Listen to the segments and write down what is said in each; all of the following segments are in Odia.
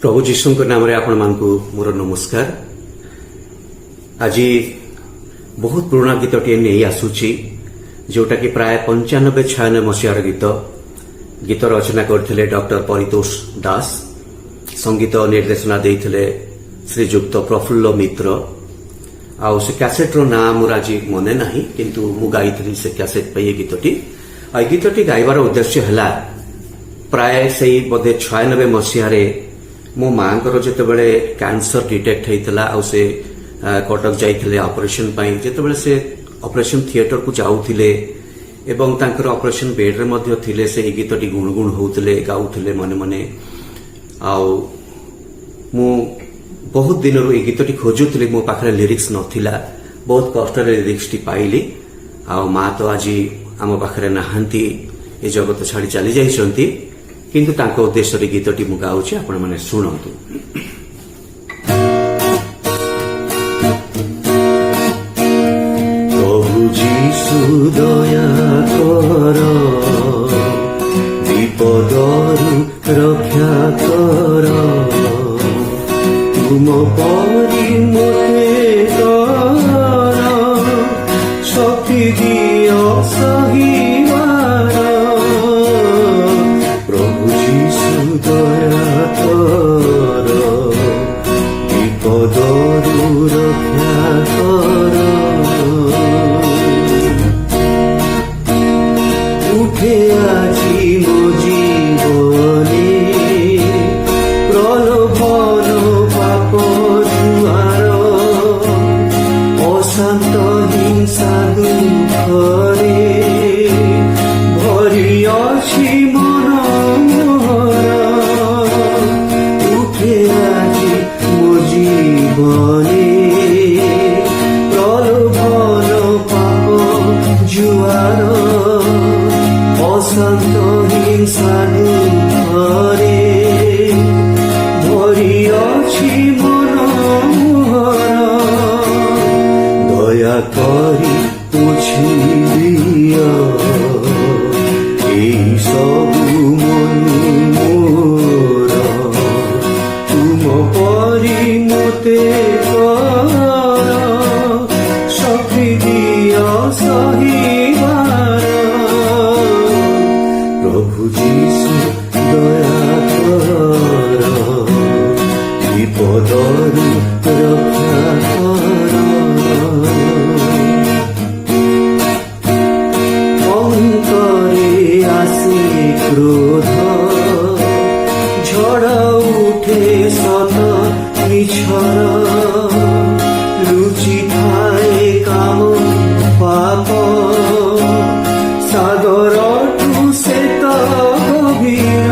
प्रभु जीशु नाम आपण मानकु मोर नमस्कार। आज बहुत पुराना गीतटे नहीं आसूची जोटा कि प्राय 95-96 मसीहार गीत रचना करथिले डॉक्टर परितोष दास। संगीत निर्देशना देइथिले श्रीजुक्त प्रफुल्ल मित्र। आउ से कैसेटर ना मोर आज मने नाही किंतु मु गाइथली से कैसेट पे गीतटी। आ गीतटी गाइबार उद्देश्य हला प्राय से बोधे 96 मसीहारे मो मांकर जेतेबेले कैंसर डिटेक्ट होइतला आ से कटक जाइथिले ऑपरेशन पाई। जेतेबेले से ऑपरेशन थिएटर को जाउथिले एवं तांकर ऑपरेशन बेड रे मध्य थिले से गीतटी गुणगुण होउथिले गाउथिले मने मने। आउ मु बहुत दिन रो ए गीतटी खोजुथिले मो पाखरे लिरिक्स नथिला। बहुत कष्ट रे लिरिक्स टी पाइली। आ मा तो आज आम पाखरे नाहांती ए जगत छाड़ी चली जाइछंती किंतु तांको उद्देश्य रे गीतटी मु गाउछि आपण माने सुनंतु। प्रभु जीशु दया कर विपदरु रक्षा कर तुम परि मोते कर शक्ति दियो सहीवार। प्रभु जीशु दया कर विपदरु रक्षा कर उठे আজি মো জীবনে প্রলোভন পাপ জুয়ার অশান্ত হিংসা দুঃখরে ভরি অছি মন মোর। উঠে আজি মো জীবনে প্রলোভন পাপ জুয়ার অশান্ত হিংসা দুঃখরে ভরি অছি মন মোর। দয়া করি পুছি দিও এই সবু মন মোর। তুম পরি মোতে কর শক্তি দিও সহিবার। प्रभु जीशु दया कर विपदरु रक्षा कर। अंतरे आसे क्रोध झड़ उठे सत मिछर लुचि थाए काम पाप सागर से तो गभीर।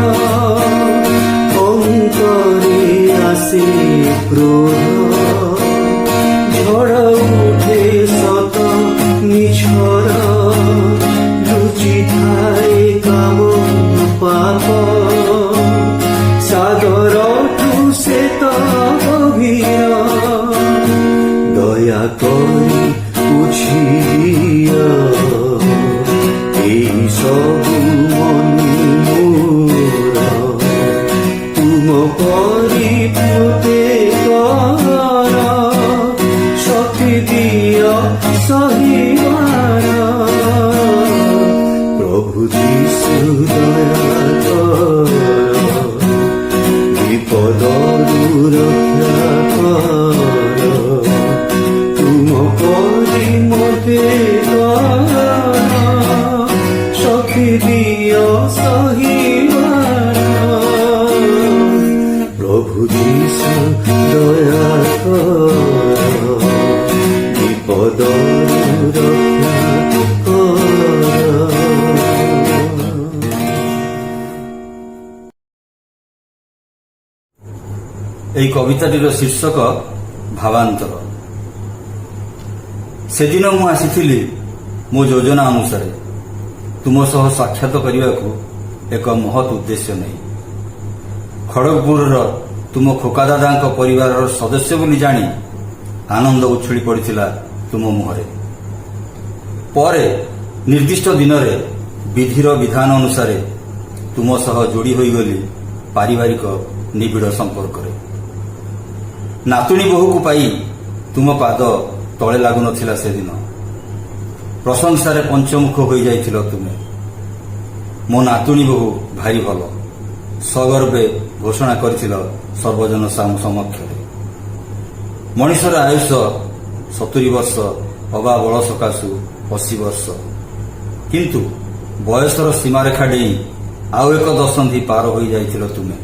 अंतरे आसे क्रोध झड़ उठे सत मिछर लुचि थाए काम पाप सागर से तो गभीर। दया करी पुछि दियो এই সবু মন মোর। তুম পরি মোতে কর শক্তি দিও সহিবার। প্রভু যীশু দয়া কর বিপদরু রক্ষা কর তুম পরি মোতে কর শক্তি দিও সহিবার। প্রভু যীশু দয়া কর বিপদরু রক্ষা কর। এই কবিতাটির শীর্ষক ভাবান্তর। সেদিন মু আসিଥିଲି ମୋ ଯୋଜନା ଅନୁସାରେ ତୁମ ସହ ସାକ୍ଷାତ କରିବାକୁ ଏକ ମହତ୍ ଉଦ୍ଦେଶ୍ୟ ନେଇ। ଖଡ଼ଗପୁରର ତୁମ ଖୋକାଦାଦାଙ୍କ ପରିବାରର ସଦସ୍ୟ ବୋଲି ଜାଣି ଆନନ୍ଦ ଉଛୁଳି ପଡ଼ିଥିଲା ତୁମ ମୁହଁରେ। ପରେ ନିର୍ଦ୍ଦିଷ୍ଟ ଦିନରେ ବିଧିର ବିଧାନ ଅନୁସାରେ ତୁମ ସହ ଯୋଡ଼ି ହୋଇଗଲି ପାରିବାରିକ ନିବିଡ଼ ସମ୍ପର୍କରେ। ନାତୁଣୀ ବୋହୂକୁ ପାଇ ତୁମ ପାଦ ତଳେ ଲାଗୁନଥିଲା ସେଦିନ। ପ୍ରଶଂସାରେ ପଞ୍ଚମୁଖ ହୋଇଯାଇଥିଲ ତୁମେ। ମୋ ନାତୁଣୀ ବୋହୂ ଭାରି ଭଲ, ସଗର୍ବେ ଘୋଷଣା କରିଥିଲ ସର୍ବଜନ ସମକ୍ଷରେ। ମଣିଷର ଆୟୁଷ 70 ବର୍ଷ ଅବା ବଳ ସକାଶୁ 80 ବର୍ଷ, କିନ୍ତୁ ବୟସର ସୀମାରେଖା ଡେଇଁ ଆଉ ଏକ ଦଶନ୍ଧି ପାର ହୋଇଯାଇଥିଲ ତୁମେ।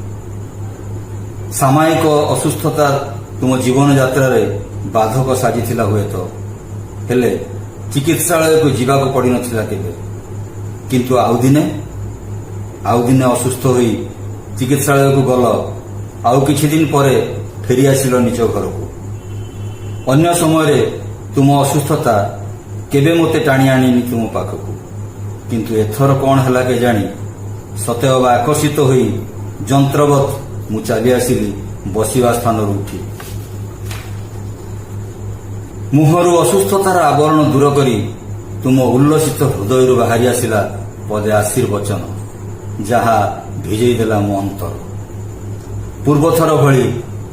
ସାମୟିକ ଅସୁସ୍ଥତା ତୁମ ଜୀବନଯାତ୍ରାରେ ବାଧକ ସାଜିଥିଲା ହୁଏତ, ହେଲେ ଚିକିତ୍ସାଳୟକୁ ଯିବାକୁ ପଡ଼ିନଥିଲା କେବେ। କିନ୍ତୁ ଆଉ ଦିନେ ଅସୁସ୍ଥ ହୋଇ ଚିକିତ୍ସାଳୟକୁ ଗଲ, ଆଉ କିଛି ଦିନ ପରେ ଫେରିଆସିଲ ନିଜ ଘରକୁ। ଅନ୍ୟ ସମୟରେ ତୁମ ଅସୁସ୍ଥତା କେବେ ମୋତେ ଟାଣି ଆଣିନି ତୁମ ପାଖକୁ, କିନ୍ତୁ ଏଥର କ'ଣ ହେଲା କେଜାଣି ସତେ ଅବା ଆକର୍ଷିତ ହୋଇ ଯନ୍ତ୍ରବତ୍ ମୁଁ ଚାଲି ଆସିଲି ବସିବା ସ୍ଥାନରୁ ଉଠି। ମୁହଁରୁ ଅସୁସ୍ଥତାର ଆବରଣ ଦୂର କରି ତୁମ ଉଲ୍ଲସିତ ହୃଦୟରୁ ବାହାରି ଆସିଲା ପଦେ ଆଶୀର୍ବଚନ, ଯାହା ଭିଜେଇ ଦେଲା ମୋ ଅନ୍ତର। ପୂର୍ବଥର ଭଳି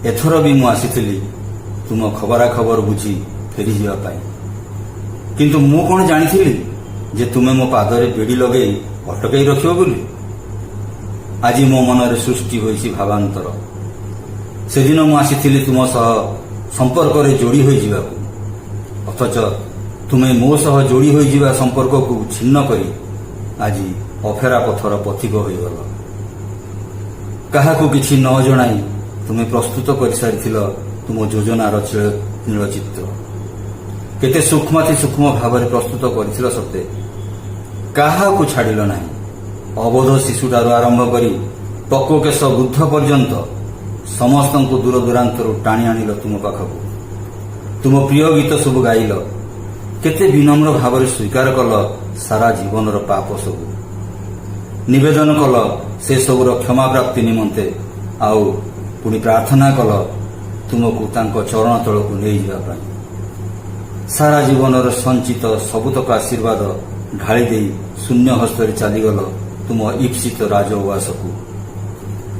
ଏଥର ବି ମୁଁ ଆସିଥିଲି ତୁମ ଖବରାଖବର ବୁଝି ଫେରିଯିବା ପାଇଁ। କିନ୍ତୁ ମୁଁ କ'ଣ ଜାଣିଥିଲି ଯେ ତୁମେ ମୋ ପାଦରେ ବେଡ଼ି ଲଗେଇ ଅଟକାଇ ରଖିବ ବୋଲି? ଆଜି ମୋ ମନରେ ସୃଷ୍ଟି ହୋଇଛି ଭାବାନ୍ତର। ସେଦିନ ମୁଁ ଆସିଥିଲି ତୁମ ସହ ସମ୍ପର୍କରେ ଯୋଡ଼ି ହୋଇଯିବାକୁ, ଅଥଚ ତୁମେ ମୋ ସହ ଯୋଡ଼ି ହୋଇଯିବା ସମ୍ପର୍କକୁ ଛିନ୍ନ କରି ଆଜି ଅଫେରା ପଥର ପଥିକ ହୋଇଗଲ। କାହାକୁ କିଛି ନ ଜଣାଇ ତୁମେ ପ୍ରସ୍ତୁତ କରିସାରିଥିଲ ତୁମ ଯୋଜନାର ନୀଳଚିତ୍ର। କେତେ ସୂକ୍ଷ୍ମାତି ସୂକ୍ଷ୍ମ ଭାବରେ ପ୍ରସ୍ତୁତ କରିଥିଲ ସତେ, କାହାକୁ ଛାଡ଼ିଲ ନାହିଁ। ଅବୋଧ ଶିଶୁଠାରୁ ଆରମ୍ଭ କରି ତକୋକେଶ ବୃଦ୍ଧ ପର୍ଯ୍ୟନ୍ତ ସମସ୍ତଙ୍କୁ ଦୂରଦୂରାନ୍ତରୁ ଟାଣି ଆଣିଲ ତୁମ ପାଖକୁ। ତୁମ ପ୍ରିୟ ଗୀତ ସବୁ ଗାଇଲ, କେତେ ବିନମ୍ର ଭାବରେ ସ୍ୱୀକାର କଲ ସାରା ଜୀବନର ପାପ ସବୁ। ନିବେଦନ କଲ ସେ ସବୁର କ୍ଷମା ପ୍ରାପ୍ତି ନିମନ୍ତେ, ଆଉ ପୁଣି ପ୍ରାର୍ଥନା କଲ ତୁମକୁ ତାଙ୍କ ଚରଣ ତଳକୁ ନେଇଯିବା ପାଇଁ। ସାରା ଜୀବନର ସଞ୍ଚିତ ସବୁତକ ଆଶୀର୍ବାଦ ଢାଳି ଦେଇ ଶୂନ୍ୟ ହସ୍ତରେ ଚାଲିଗଲ ତୁମ ଇପ୍ସିତ ରାଜ ଉଆସକୁ।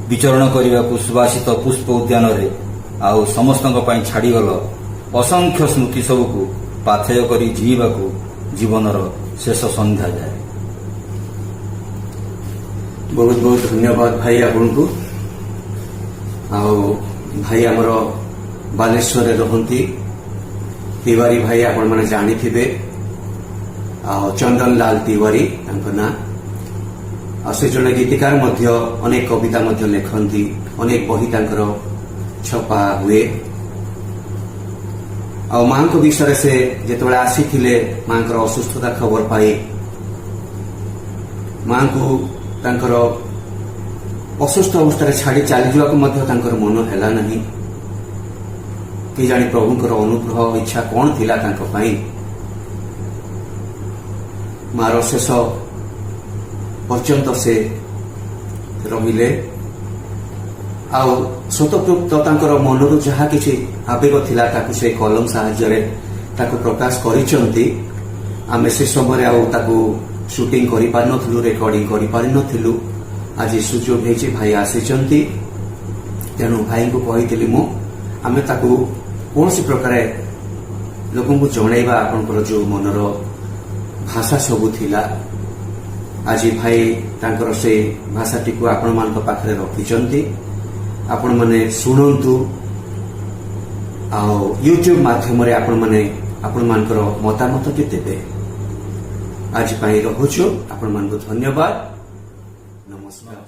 ବିଚରଣ କରିବାକୁ ସୁବାସିତ ପୁଷ୍ପ ଉଦ୍ୟାନରେ ଆଉ ସମସ୍ତଙ୍କ ପାଇଁ ଛାଡ଼ିଗଲ ଅସଂଖ୍ୟ ସ୍ମୃତି ସବୁକୁ ପାଥେୟ କରି ଜୀଇବାକୁ ଜୀବନର ଶେଷ ସନ୍ଧ୍ୟା ଯାଏ। ବହୁତ ବହୁତ ଧନ୍ୟବାଦ ଭାଇ ଆପଣଙ୍କୁ। ଆଉ ଭାଇ ଆମର ବାଲେଶ୍ୱରରେ ରହନ୍ତି, ତିୱାରୀ ଭାଇ ଆପଣମାନେ ଜାଣିଥିବେ। ଆଉ ଚନ୍ଦନ ଲାଲ ତିୱାରୀ ତାଙ୍କ ନାଁ। ଆଉ ସେ ଜଣେ ଗୀତିକାର ମଧ୍ୟ, ଅନେକ କବିତା ମଧ୍ୟ ଲେଖନ୍ତି, ଅନେକ ବହି ତାଙ୍କର ଛପା ହୁଏ। ଆଉ ମାଙ୍କ ବିଷୟରେ ସେ ଯେତେବେଳେ ଆସିଥିଲେ ମାଙ୍କର ଅସୁସ୍ଥତା ଖବର ପାଇ ମାଙ୍କୁ ତାଙ୍କର ଅସୁସ୍ଥ ଅବସ୍ଥାରେ ଛାଡ଼ି ଚାଲିଯିବାକୁ ମଧ୍ୟ ତାଙ୍କର ମନ ହେଲା ନାହିଁ। କେଜାଣି ପ୍ରଭୁଙ୍କର ଅନୁଗ୍ରହ ଇଚ୍ଛା କ'ଣ ଥିଲା ତାଙ୍କ ପାଇଁ। ମାର ଶେଷ ପର୍ଯ୍ୟନ୍ତ ସେ ରହିଲେ। ଆଉ ସ୍ୱତଃପୃକ୍ତ ତାଙ୍କର ମନରୁ ଯାହା କିଛି ଆବେଗ ଥିଲା ତାକୁ ସେ କଲମ ସାହାଯ୍ୟରେ ତାକୁ ପ୍ରକାଶ କରିଛନ୍ତି। ଆମେ ସେ ସମୟରେ ଆଉ ତାକୁ ସୁଟିଂ କରିପାରିନଥିଲୁ, ରେକର୍ଡିଂ କରିପାରିନଥିଲୁ। ଆଜି ସୁଯୋଗ ହେଇଛି, ଭାଇ ଆସିଛନ୍ତି, ତେଣୁ ଭାଇଙ୍କୁ କହିଥିଲି ମୁଁ ଆମେ ତାକୁ କୌଣସି ପ୍ରକାର ଲୋକଙ୍କୁ ଜଣାଇବା ଆପଣଙ୍କର ଯେଉଁ ମନର ଭାଷା ସବୁ ଥିଲା। ଆଜି ଭାଇ ତାଙ୍କର ସେ ଭାଷାଟିକୁ ଆପଣମାନଙ୍କ ପାଖରେ ରଖିଛନ୍ତି, ଆପଣମାନେ ଶୁଣନ୍ତୁ। ଆଉ ୟୁଟ୍ୟୁବ ମାଧ୍ୟମରେ ଆପଣମାନଙ୍କର ମତାମତଟି ଦେବେ। ଆଜି ପାଇଁ ରହୁଛୁ, ଆପଣମାନଙ୍କୁ ଧନ୍ୟବାଦ, ନମସ୍କାର।